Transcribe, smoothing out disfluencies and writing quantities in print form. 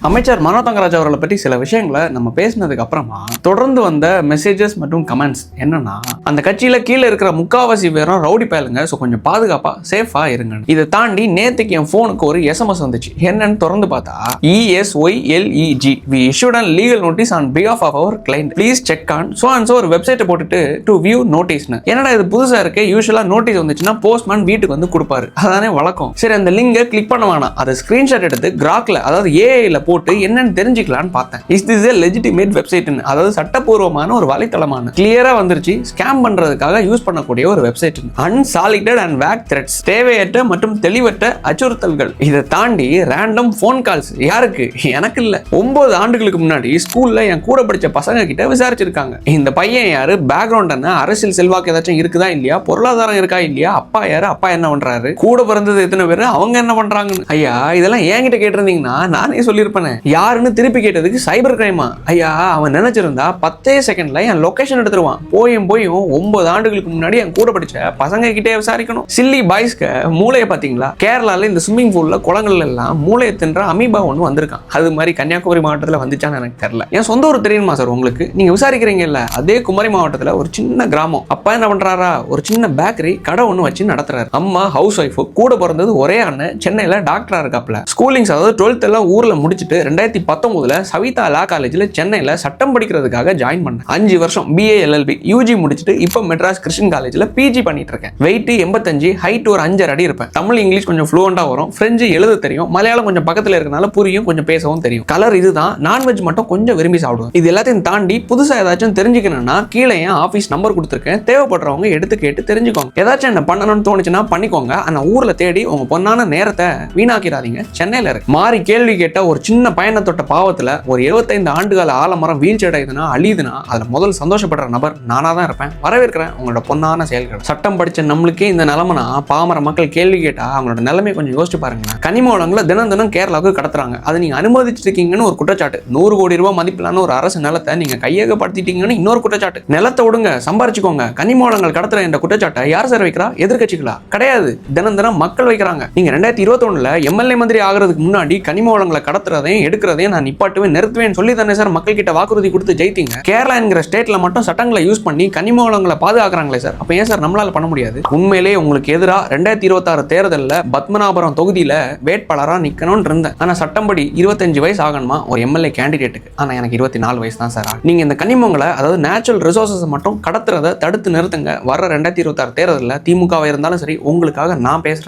அமைச்சர் மனோ தங்கராஜ் அவர்களை பற்றி சில விஷயங்களை நம்ம பேசினதுக்கு அப்புறமா தொடர்ந்து வந்த மெசேஜஸ் மற்றும் கமெண்ட்ஸ் என்னன்னா, அந்த கட்சியில கீழே இருக்கிற முக்காவாசி பேரும் ரவுடி பயலுங்க, ஸோ கொஞ்சம் பாதுகாப்பா சேஃபா இருங்க. இதை தாண்டி நேத்துக்கு என் போனுக்கு ஒரு SMS வந்துச்சு. என்னன்னு திறந்து பார்த்தா ESYLEG we issued a legal notice on behalf of our client, please check on so and so ஒரு வெப்சைட்டை போட்டுட்டு to view notice-னு. என்னடா இது புதுசா இருக்கு, யூசுவலா நோட்டீஸ் வந்துச்சுன்னா போஸ்ட்மேன் வீட்டுக்கு வந்து கொடுப்பாரு, அதானே வழக்கம். சரி, அந்த லிங்கை கிளிக் பண்ண வேணாம், அதை ஸ்கிரீன்ஷாட் எடுத்து கிராக்ல, அதாவது ஏஐல போட்டு என்னன்னு தெரிஞ்சுக்கலான்னு பார்த்தேன். இஸ் திஸ் எ லெஜிட்டிமேட் வெப்சைட்னு, அதாவது சட்டப்பூர்வமான ஒரு வலைத்தளமான கிளியரா வந்துருச்சு. ஸ்கேம் பண்றதுக்காக யூஸ் பண்ணக்கூடிய ஒரு வெப்சைட். அன்சாலிடட் அண்ட் வேக் த்ரெட்ஸ், தேவையற்ற மற்றும் தெளிவற்ற அச்சுறுத்தல்கள். இதை தாண்டி ரேண்டம் போன் கால்ஸ். யாருக்கு? எனக்கு இல்ல. 9 ஆண்டுகளுக்கு முன்னாடி ஸ்கூல்ல என் கூட படிச்ச பசங்க கிட்ட விசாரிச்சிருக்காங்க. இந்த பையன் யாரு, பேக்ரவுண்ட் என்ன, அரசியல் செல்வாக்கு ஏதாச்சும் இருக்குதா இல்லையா, பொருளாதாரம் இருக்கா இல்லையா, அப்பா யாரு, அப்பா என்ன பண்றாரு, கூட பிறந்தது எத்தனை பேரு, அவங்க என்ன பண்றாங்கன்னு. ஐயா, இதெல்லாம் என்கிட்ட கேட்டிருந்தீங்கன்னா நானே சொல்லியிருப்பேன். யாருன்னு திருப்பி கேட்டதுக்கு சைபர் கிரைமா. ஐயா, அவன் நினைச்சிருந்தா 10 செகண்ட்ல என் லொகேஷன் எடுத்துருவான். போயும் 9 ஆண்டுகளுக்கு முன்னாடி என் கூட படிச்ச பசங்க கிட்டே விசாரிக்கணும். சில்லி பாய்ஸ்க்கு மூளையை பாத்தீங்களா? கேரளால இந்த ஸ்விம்மிங் பூல்ல குளங்கள்ல எல்லாம் மூளையை தின்ற அமீபா ஒன்று வந்திருக்கான். அது மாதிரி கன்னியாகுமரி மாவட்டத்தில் வந்துச்சான்னு எனக்கு தெரியல. என் சொந்த ஊர் தெரியுமா சார் உங்களுக்கு? நீங்க விசாரிக்கிறீங்கல்ல, அதே குமரி மாவட்டத்தில் ஒரு சின்ன கிராமம். அப்பா என்ன பண்றாரா, ஒரு சின்ன பேக்கரி கடை ஒன்று வச்சு நடத்துறாரு. அம்மா ஹவுஸ் ஒய்ஃப், கூட பிறந்தது ஒரே அண்ணன், சென்னையில டாக்டரா இருக்காப்ல. ஸ்கூலிங்ஸ், அதாவது 12th எல்லாம் ஊர்ல முடிச்சுட்டு 2019 சவிதா லா காலேஜ்ல சென்னையில சட்டம் படிக்கிறதுக்காக ஜாயின் பண்ணேன். 5 வருஷம் BA LLB UG முடிச்சுட்டு இப்போ மெட்ராஸ் கிறிஸ்டியன் காலேஜ்ல PG பண்ணிட்டு இருக்கேன். வெயிட் 85, ஹைட் ஒரு 5 அடி இருப்பேன். தமிழ் இங்கிலீஷ் கொஞ்சம் ஃப்ளூவெண்டா வரும், பிரெஞ்சு எழுத தெரியும், மலையாளம் கொஞ்சம் பக்கத்துல இருக்கனால புரியும், கொஞ்சம் பேசவும் தெரியும். கலர் இதுதான். நான்வெஜ் மட்டும் கொஞ்சம் விரும்பி சாப்பிடுவேன். இது எல்லாத்தையும் தாண்டி புதுசா ஏதாச்சும் தெரிஞ்சுக்கணும்னா கீழே என் ஆஃபீஸ் நம்பர் கொடுத்துருக்கேன். தேவைப்படுறவங்க எடுத்து கேட்டு தெரிஞ்சுக்கோங்க. ஏதாச்சும் என்ன பண்ணணும்னு தோணுச்சுன்னா பண்ணிக்கோங்க. ஆனா ஊர்ல தேடி உங்க பொண்ணான நேரத்தை வீணாக்கிறாதீங்க. சென்னையில இருக்கு. மாறி கேள்வி கேட்ட ஒரு சின்ன பயணத்தோட பாவத்துல ஒரு 75 ஆண்டுகால ஆலமரம் வீழ்ச்சி அடையுதுன்னா, அழியுதுன்னா, அதுல முதல் சந்தோஷப்படுற நபர் நானா தான் இருப்பேன். வரவேற்கிறேன் உங்களோட பொண்ணான செயல்கள். சட்டம் படிச்ச நம்மளுக்கே இந்த நிலைமைனா பாமர மக்கள் கேள்வி கேட்டா அவங்களோட நிலைமை கொஞ்சம் யோசிச்சு பாருங்க. கனிம வளங்களை தினம் கேரளாவுக்கு கடத்துறாங்க. அதை நீங்க அனுமதிச்சுட்டு இருக்கீங்கன்னு ஒரு குற்றச்சாட்டு. 100 கோடி ரூபாய் மதிப்பிலான ஒரு அரசு நிலத்தை நீங்க கையகப்படுத்திட்டீங்கன்னு இன்னொரு குற்றச்சாட்டு. நிலத்தை விடுங்க, சம்பாரிச்சுக்கோங்க. கனிம வளங்கள் கடத்துற இந்த குற்றச்சாட்டை யார் சார் வைக்கிறா? எதிர்கட்சிகளா? கிடையாது, தினம் மக்கள் வைக்கிறாங்க. நீங்க 2021 MLA மந்திரி ஆகிறதுக்கு முன்னாடி கனிம வளங்களை கடத்துறதையும் எடுக்கிறதையும் நான் நிப்பாட்டுவேன், நிறுத்துவேன் சொல்லி தானே சார் மக்கள் கிட்ட வாக்குறுதி கொடுத்து ஜெயித்தீங்க. கேரளா என்கிற ஸ்டேட்ல மட்டும் சட்டங்களை யூஸ் பண்ணி கனிம வளங்களை பாதுகாக்கிறாங்களே சார், அப்ப ஏன் சார் நம்மளால பண்ண முடியாது? உண்மையிலே உங்களுக்கு எதிராக 2026 தேர்தலில் பத்மநாபபுரம் தொகுதியில வேட்பாளரா நிக்கணும்னு இருந்தேன். ஆனா சட்டம்படி 25 வயசு ஆகணுமா ஒரு MLA கேண்டிடேட்டுக்கு. ஆனா எனக்கு 24 வயசு தான் சார். நீங்க இந்த கனிமங்களை, அதாவது நேச்சுரல் ரிசோர்சஸ் மட்டும் கடத்துறதை தடுத்து நிறுத்துங்க. வர 2026 தேர்தலில் திமுகவை இருந்தாலும் சரி, உங்களுக்காக நான் பேசுறேன்.